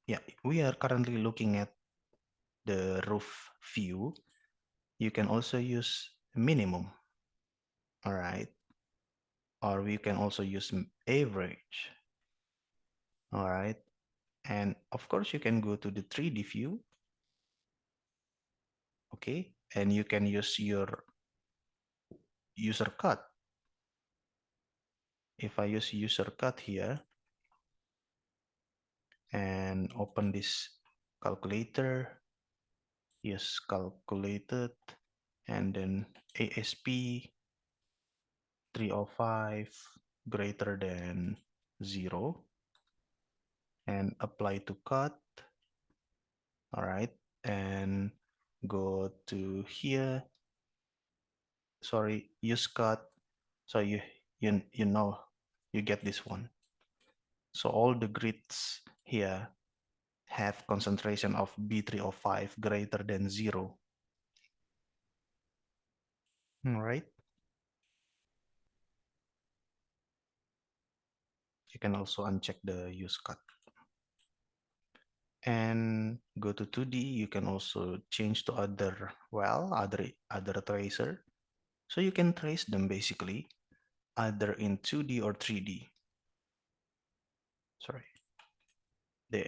yeah, we are currently looking at the roof view. You can also use minimum, all right? Or we can also use average, all right? And of course, you can go to the 3D view, okay? And you can use your user cut. If I use user cut here and open this calculator, use calculated, and then ASP 305 greater than 0, and apply to cut, all right? And go to here, sorry, use cut. So you know, you get this one. So all the grids here have concentration of B305 greater than 0. All right. You can also uncheck the use cut. And go to 2D. You can also change to other, well, other tracer. So you can trace them basically either in 2D or 3D. Sorry, there.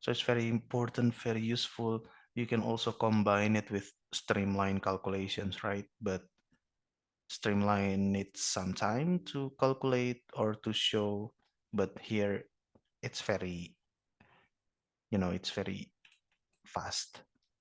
So it's very important, very useful. You can also combine it with streamline calculations, right? But streamline needs some time to calculate or to show, but here it's very, it's very fast.